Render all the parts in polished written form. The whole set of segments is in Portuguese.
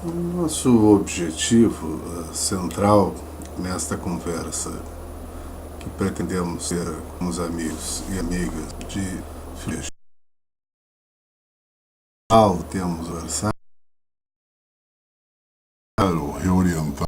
O nosso objetivo central nesta conversa, que pretendemos ter com os amigos e amigas de Filipe, temos conversado, reorientar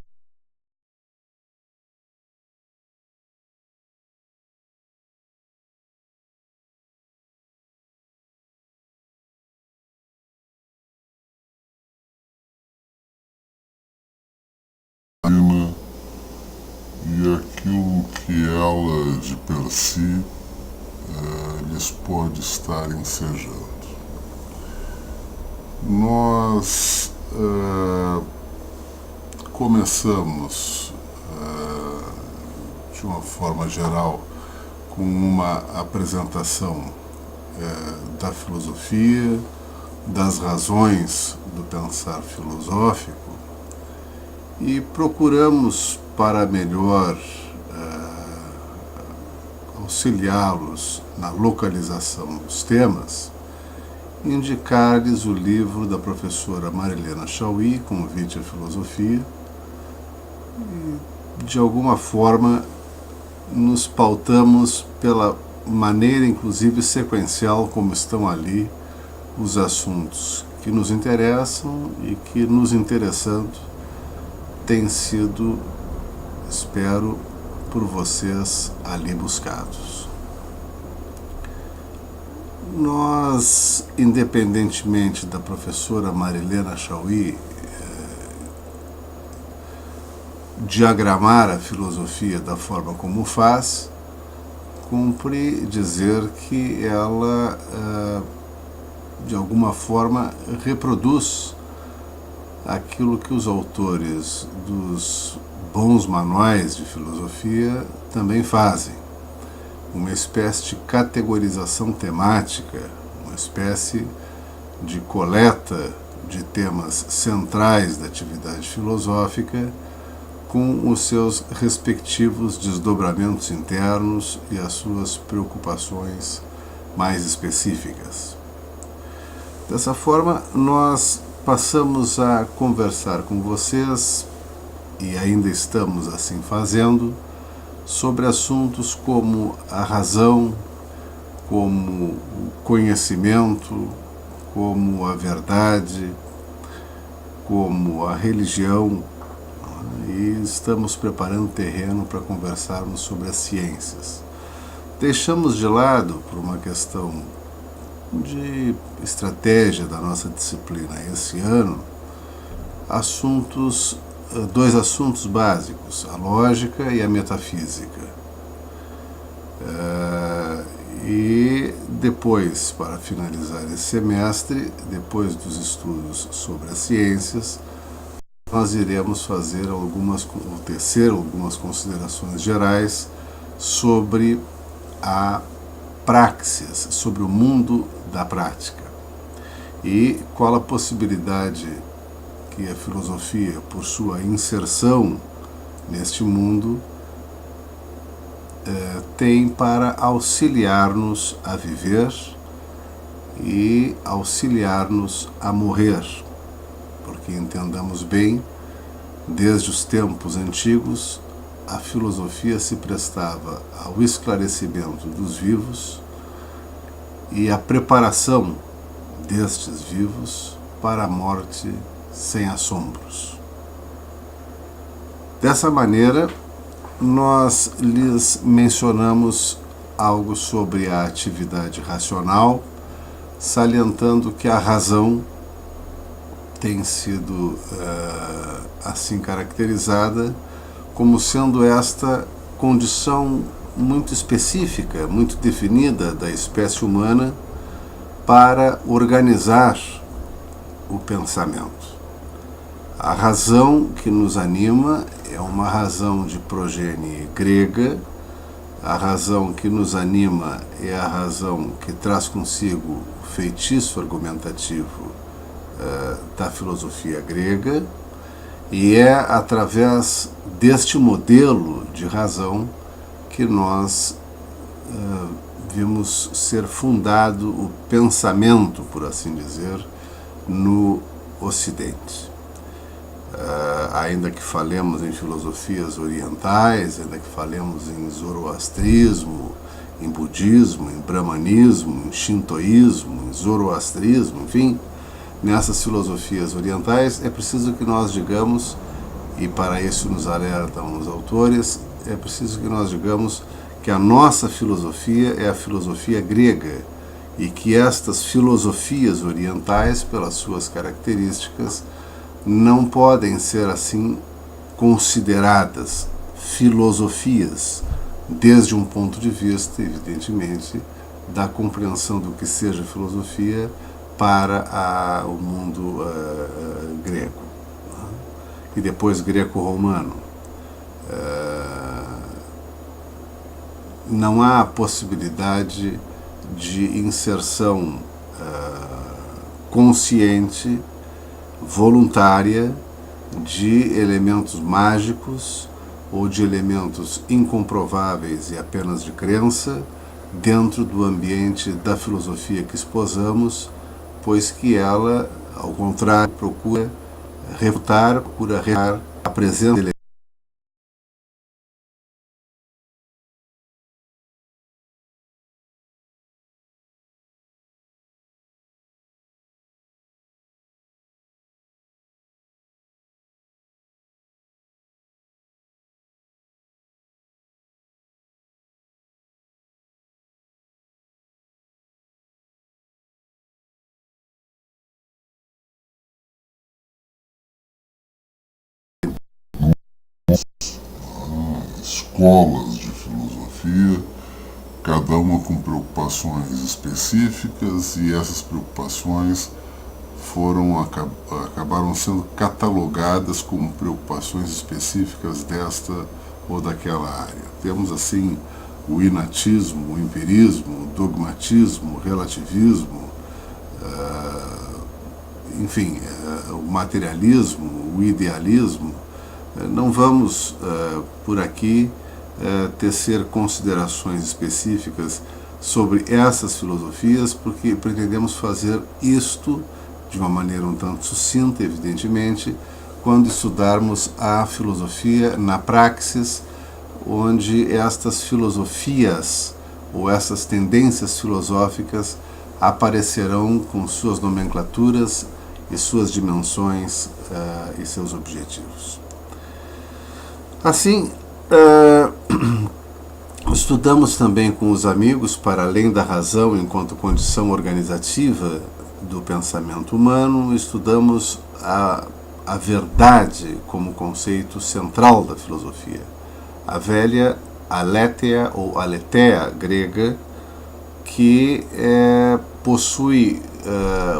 e aquilo que ela de per si lhes pode estar ensejando. Nós começamos de uma forma geral com uma apresentação da filosofia, das razões do pensar filosófico, e procuramos, para melhor auxiliá-los na localização dos temas, indicar-lhes o livro da professora Marilena Chauí, Convite à Filosofia, e, de alguma forma, nos pautamos pela maneira, inclusive sequencial, como estão ali os assuntos que nos interessam e que, nos interessando, têm sido, espero, por vocês ali buscados. Nós, independentemente da professora Marilena Chauí diagramar a filosofia da forma como faz, cumpre dizer que ela, de alguma forma, reproduz aquilo que os autores dos bons manuais de filosofia também fazem. Uma espécie de categorização temática, uma espécie de coleta de temas centrais da atividade filosófica, com os seus respectivos desdobramentos internos e as suas preocupações mais específicas. Dessa forma, nós passamos a conversar com vocês, e ainda estamos assim fazendo, sobre assuntos como a razão, como o conhecimento, como a verdade, como a religião, e estamos preparando terreno para conversarmos sobre as ciências. Deixamos de lado, por uma questão de estratégia da nossa disciplina esse ano, dois assuntos básicos, a lógica e a metafísica. E depois, para finalizar esse semestre, depois dos estudos sobre as ciências, nós iremos tecer algumas considerações gerais sobre a praxis, sobre o mundo da prática, e qual a possibilidade que a filosofia, por sua inserção neste mundo, tem para auxiliar-nos a viver e auxiliar-nos a morrer. Porque, entendamos bem, desde os tempos antigos, a filosofia se prestava ao esclarecimento dos vivos e à preparação destes vivos para a morte sem assombros. Dessa maneira, nós lhes mencionamos algo sobre a atividade racional, salientando que a razão tem sido assim caracterizada como sendo esta condição muito específica, muito definida da espécie humana para organizar o pensamento. A razão que nos anima é uma razão de progenie grega, a razão que nos anima é a razão que traz consigo o feitiço argumentativo da filosofia grega, e é através deste modelo de razão que nós vimos ser fundado o pensamento, por assim dizer, no Ocidente. ainda que falemos em filosofias orientais, ainda que falemos em zoroastrismo, em budismo, em brahmanismo, em shintoísmo, em zoroastrismo, enfim, nessas filosofias orientais, é preciso que nós digamos, e para isso nos alertam os autores, é preciso que nós digamos que a nossa filosofia é a filosofia grega e que estas filosofias orientais, pelas suas características, não podem ser assim consideradas filosofias desde um ponto de vista, evidentemente, da compreensão do que seja filosofia para o mundo grego, né? E depois greco-romano. Não há possibilidade de inserção consciente, voluntária, de elementos mágicos ou de elementos incomprováveis e apenas de crença dentro do ambiente da filosofia que esposamos, pois que ela, ao contrário, procura refutar, procura rear a presença de escolas de filosofia, cada uma com preocupações específicas, e essas preocupações acabaram sendo catalogadas como preocupações específicas desta ou daquela área. Temos assim o inatismo, o empirismo, o dogmatismo, o relativismo, enfim, o materialismo, o idealismo. Não vamos por aqui tecer considerações específicas sobre essas filosofias, porque pretendemos fazer isto de uma maneira um tanto sucinta, evidentemente, quando estudarmos a filosofia na praxis, onde estas filosofias ou essas tendências filosóficas aparecerão com suas nomenclaturas e suas dimensões e seus objetivos. Assim, estudamos também com os amigos, para além da razão enquanto condição organizativa do pensamento humano, estudamos a verdade como conceito central da filosofia. A velha aletheia ou aletheia grega, que possui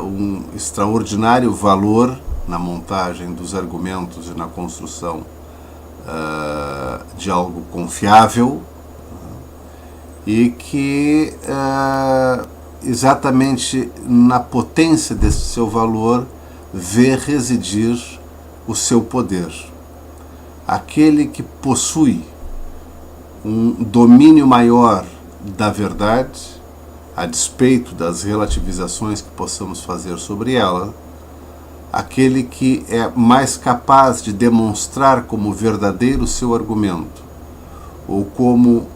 um extraordinário valor na montagem dos argumentos e na construção de algo confiável, e que exatamente na potência desse seu valor vê residir o seu poder. Aquele que possui um domínio maior da verdade, a despeito das relativizações que possamos fazer sobre ela, aquele que é mais capaz de demonstrar como verdadeiro o seu argumento, ou como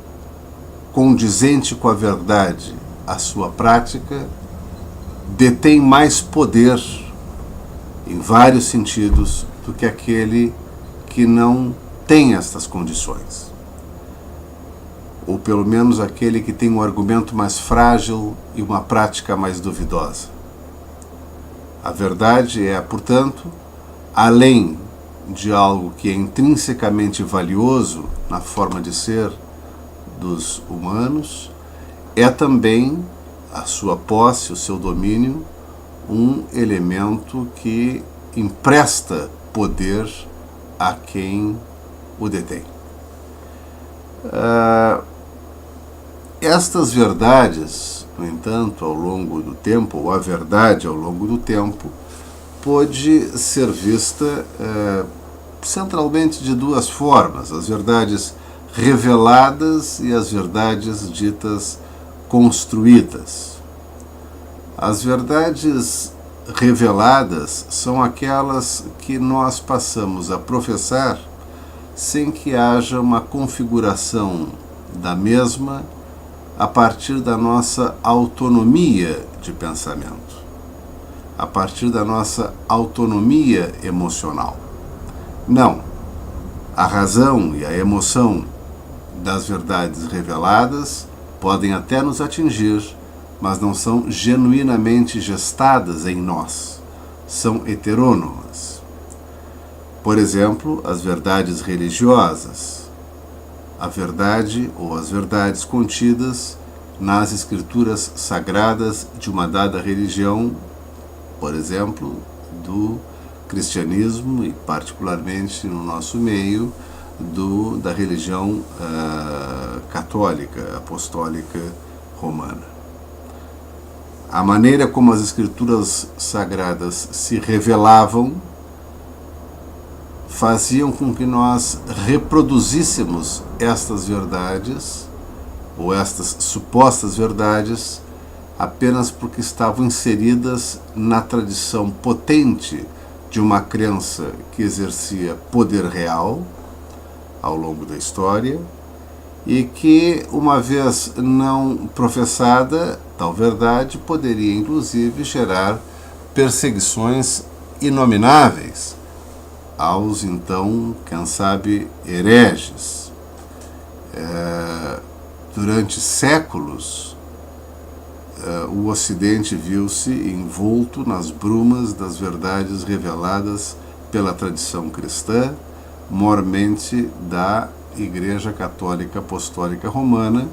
condizente com a verdade a sua prática, detém mais poder em vários sentidos do que aquele que não tem estas condições, ou pelo menos aquele que tem um argumento mais frágil e uma prática mais duvidosa. A verdade é, portanto, além de algo que é intrinsecamente valioso na forma de ser dos humanos, é também a sua posse, o seu domínio, um elemento que empresta poder a quem o detém. Estas verdades, no entanto, ao longo do tempo, ou a verdade ao longo do tempo, pode ser vista centralmente de duas formas: as verdades reveladas e as verdades ditas construídas. As verdades reveladas são aquelas que nós passamos a professar sem que haja uma configuração da mesma a partir da nossa autonomia de pensamento, a partir da nossa autonomia emocional. Não, a razão e a emoção das verdades reveladas podem até nos atingir, mas não são genuinamente gestadas em nós, são heterônomas. Por exemplo, as verdades religiosas, a verdade ou as verdades contidas nas escrituras sagradas de uma dada religião, por exemplo, do cristianismo e particularmente no nosso meio da religião católica, apostólica romana. A maneira como as escrituras sagradas se revelavam faziam com que nós reproduzíssemos estas verdades, ou estas supostas verdades, apenas porque estavam inseridas na tradição potente de uma crença que exercia poder real ao longo da história e que, uma vez não professada, tal verdade poderia inclusive gerar perseguições inomináveis aos então, quem sabe, hereges. Durante séculos, o Ocidente viu-se envolto nas brumas das verdades reveladas pela tradição cristã, mormente da Igreja Católica Apostólica Romana,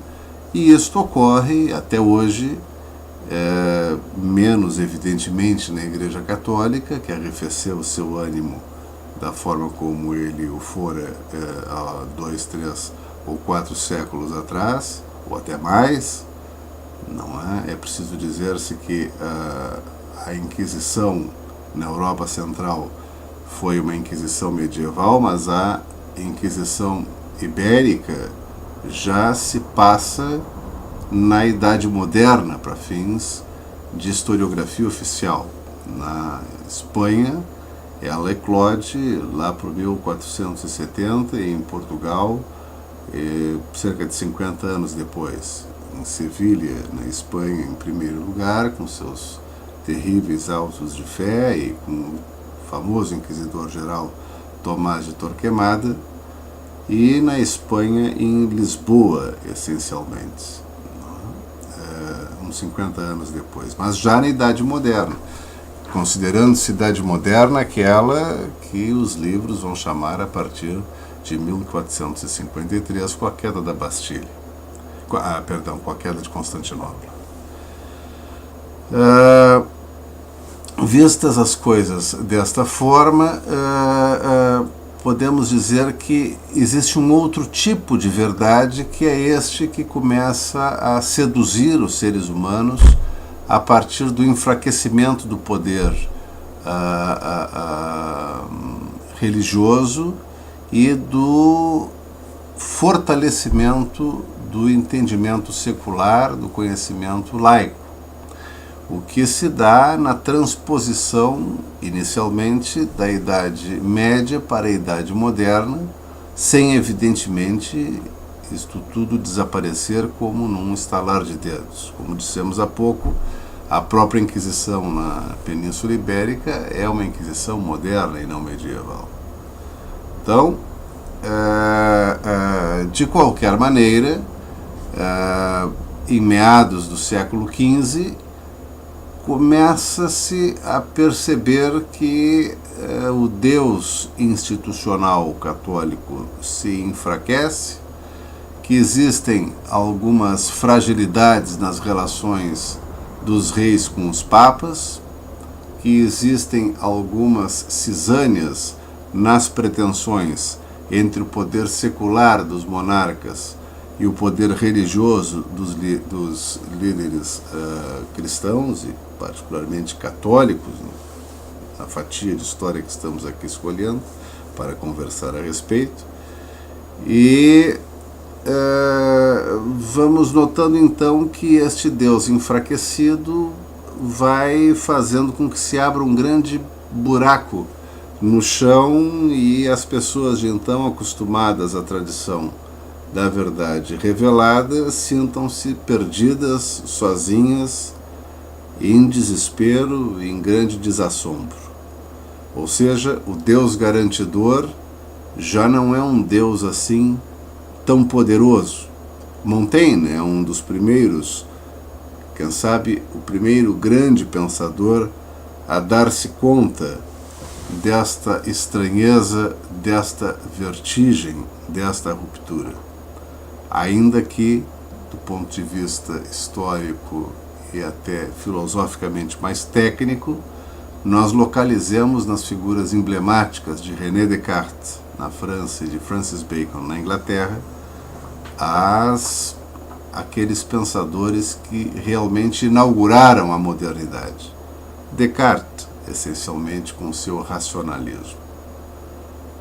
e isto ocorre até hoje, menos evidentemente na Igreja Católica, que arrefeceu o seu ânimo da forma como ele o fora há 2, 3 ou 4 séculos atrás, ou até mais. Não é? É preciso dizer-se que a Inquisição na Europa Central foi uma Inquisição medieval, mas a Inquisição Ibérica já se passa na Idade Moderna para fins de historiografia oficial. Na Espanha, ela eclode lá por 1470 e em Portugal, cerca de 50 anos depois. Em Sevilha, na Espanha, em primeiro lugar, com seus terríveis autos de fé e com o famoso inquisidor-geral Tomás de Torquemada, e na Espanha, em Lisboa, essencialmente, uns 50 anos depois, mas já na Idade Moderna, considerando-se Idade Moderna aquela que os livros vão chamar a partir de 1453, com a queda da Bastilha. Com a queda de Constantinopla. Vistas as coisas desta forma, podemos dizer que existe um outro tipo de verdade, que é este que começa a seduzir os seres humanos a partir do enfraquecimento do poder religioso e do fortalecimento do entendimento secular, do conhecimento laico, o que se dá na transposição, inicialmente, da Idade Média para a Idade Moderna, sem, evidentemente, isto tudo desaparecer como num estalar de dedos. Como dissemos há pouco, a própria Inquisição na Península Ibérica é uma Inquisição moderna e não medieval. Então, de qualquer maneira, em meados do século XV, começa-se a perceber que o Deus institucional católico se enfraquece, que existem algumas fragilidades nas relações dos reis com os papas, que existem algumas cisâneas nas pretensões entre o poder secular dos monarcas e o poder religioso dos líderes cristãos, e particularmente católicos, na fatia de história que estamos aqui escolhendo para conversar a respeito. E vamos notando então que este Deus enfraquecido vai fazendo com que se abra um grande buraco no chão e as pessoas de então acostumadas à tradição da verdade revelada sintam-se perdidas, sozinhas, em desespero, em grande desassombro. Ou seja, o Deus garantidor já não é um Deus assim tão poderoso. Montaigne é um dos primeiros, quem sabe o primeiro grande pensador a dar-se conta desta estranheza, desta vertigem, desta ruptura. Ainda que, do ponto de vista histórico e até filosoficamente mais técnico, nós localizemos nas figuras emblemáticas de René Descartes, na França, e de Francis Bacon, na Inglaterra, aqueles pensadores que realmente inauguraram a modernidade. Descartes, essencialmente, com seu racionalismo,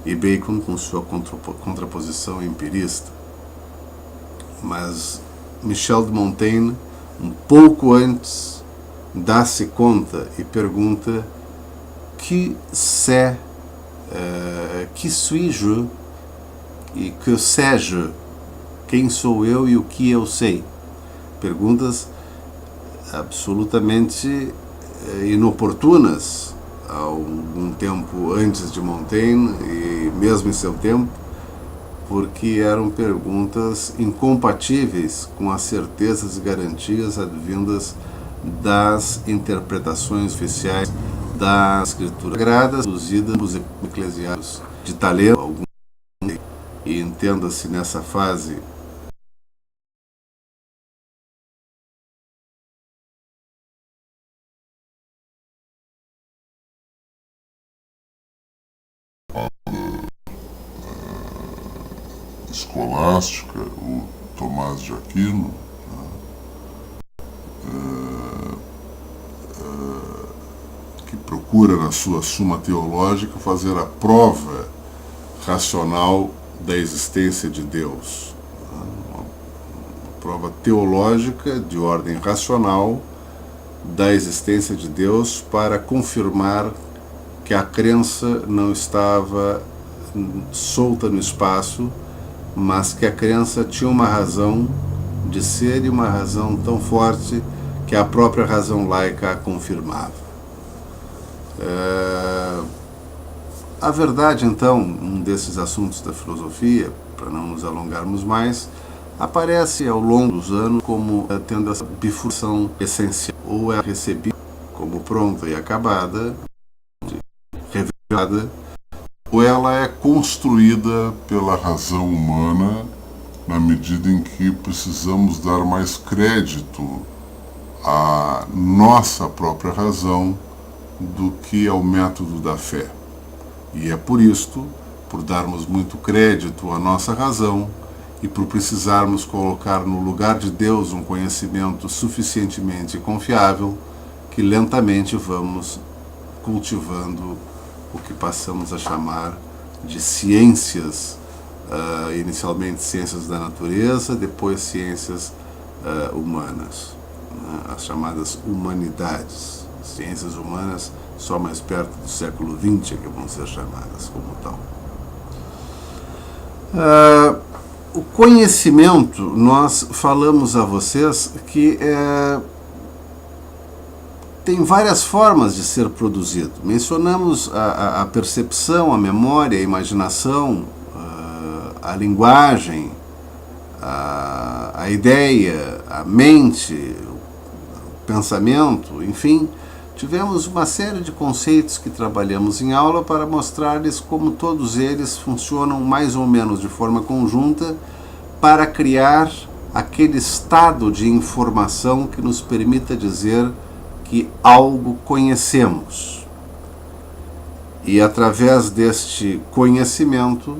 e Bacon com sua contraposição empirista. Mas Michel de Montaigne, um pouco antes, dá-se conta e pergunta: qui c'est, qui suis-je e que sais-je? Quem sou eu e o que eu sei? Perguntas absolutamente inoportunas algum tempo antes de Montaigne e mesmo em seu tempo, porque eram perguntas incompatíveis com as certezas e garantias advindas das interpretações oficiais da escritura sagrada, traduzida nos eclesiásticos de talento algum, e entenda-se nessa fase escolástica, o Tomás de Aquino, que procura na sua Suma Teológica fazer a prova racional da existência de Deus, uma prova teológica de ordem racional da existência de Deus para confirmar que a crença não estava solta no espaço, mas que a crença tinha uma razão de ser e uma razão tão forte que a própria razão laica a confirmava. A verdade, então, um desses assuntos da filosofia, para não nos alongarmos mais, aparece ao longo dos anos como tendo essa bifurcação essencial. Ou é recebida como pronta e acabada, revelada, ou ela é construída pela razão humana na medida em que precisamos dar mais crédito à nossa própria razão do que ao método da fé. E é por isto, por darmos muito crédito à nossa razão e por precisarmos colocar no lugar de Deus um conhecimento suficientemente confiável, que lentamente vamos cultivando o que passamos a chamar de ciências, inicialmente ciências da natureza, depois ciências humanas, as chamadas humanidades. Ciências humanas só mais perto do século XX é que vão ser chamadas como tal. O conhecimento, nós falamos a vocês que tem várias formas de ser produzido. Mencionamos a percepção, a memória, a imaginação, a linguagem, a ideia, a mente, o pensamento, enfim. Tivemos uma série de conceitos que trabalhamos em aula para mostrar-lhes como todos eles funcionam mais ou menos de forma conjunta para criar aquele estado de informação que nos permita dizer que algo conhecemos. E através deste conhecimento,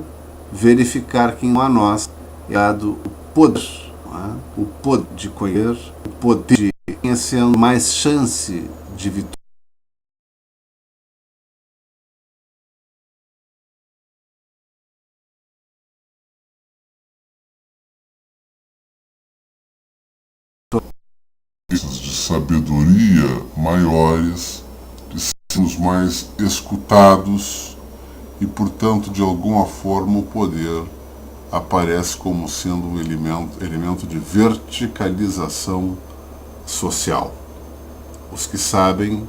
verificar que a nós é dado o poder de conhecer, o poder de conhecendo mais chance de vitória. de sabedoria maiores, de sermos mais escutados e, portanto, de alguma forma o poder aparece como sendo um elemento de verticalização social. Os que sabem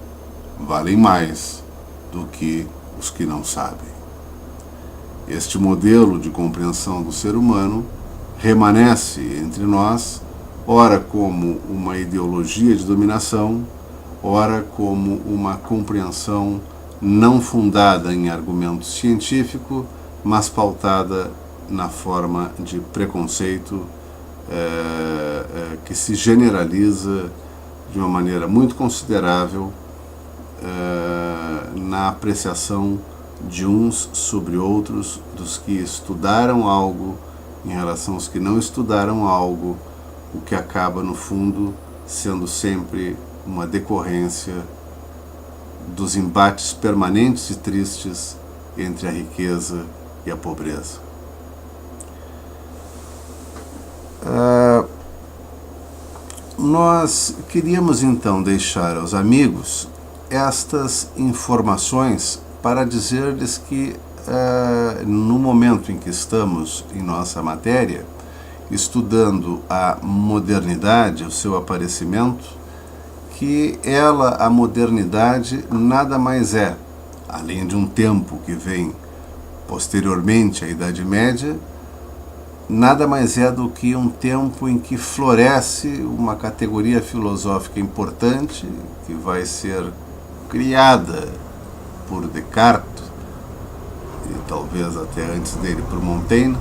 valem mais do que os que não sabem. Este modelo de compreensão do ser humano permanece entre nós, ora como uma ideologia de dominação, ora como uma compreensão não fundada em argumento científico, mas pautada na forma de preconceito que se generaliza de uma maneira muito considerável na apreciação de uns sobre outros, dos que estudaram algo em relação aos que não estudaram algo, o que acaba, no fundo, sendo sempre uma decorrência dos embates permanentes e tristes entre a riqueza e a pobreza. Nós queríamos então deixar aos amigos estas informações para dizer-lhes que no momento em que estamos em nossa matéria, estudando a modernidade, o seu aparecimento, que a modernidade, nada mais é, além de um tempo que vem posteriormente à Idade Média, nada mais é do que um tempo em que floresce uma categoria filosófica importante, que vai ser criada por Descartes, e talvez até antes dele por Montaigne,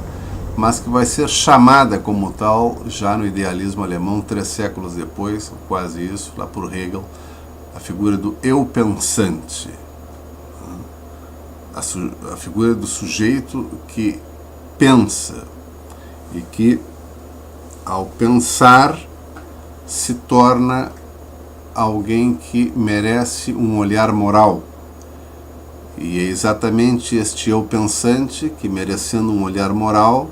mas que vai ser chamada como tal já no idealismo alemão 3 séculos depois, quase isso, lá por Hegel, a figura do eu pensante, a figura do sujeito que pensa e que, ao pensar, se torna alguém que merece um olhar moral. E é exatamente este eu pensante que, merecendo um olhar moral,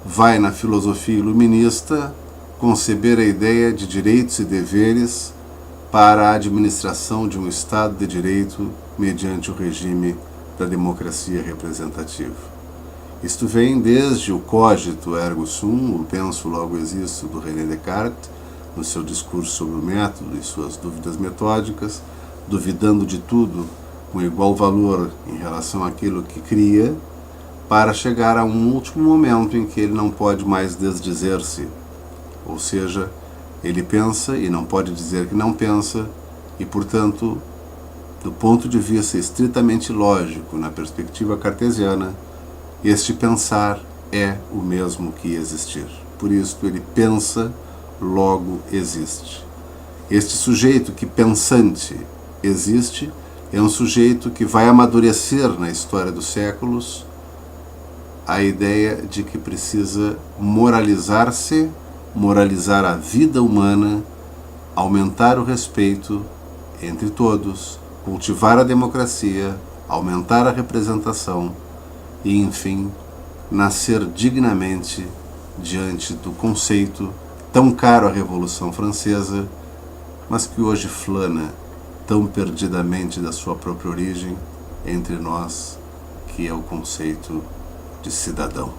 vai na filosofia iluminista conceber a ideia de direitos e deveres para a administração de um Estado de Direito mediante o regime da democracia representativa. Isto vem desde o cogito ergo sum, o penso logo existo, do René Descartes, no seu discurso sobre o método e suas dúvidas metódicas, duvidando de tudo com igual valor em relação àquilo que cria, para chegar a um último momento em que ele não pode mais desdizer-se, ou seja, ele pensa e não pode dizer que não pensa, e, portanto, do ponto de vista estritamente lógico, na perspectiva cartesiana, este pensar é o mesmo que existir. Por isso, ele pensa, logo existe. Este sujeito que pensante existe é um sujeito que vai amadurecer na história dos séculos a ideia de que precisa moralizar-se, moralizar a vida humana, aumentar o respeito entre todos, cultivar a democracia, aumentar a representação e, enfim, nascer dignamente diante do conceito tão caro à Revolução Francesa, mas que hoje flana tão perdidamente da sua própria origem entre nós, que é o conceito de cidadão.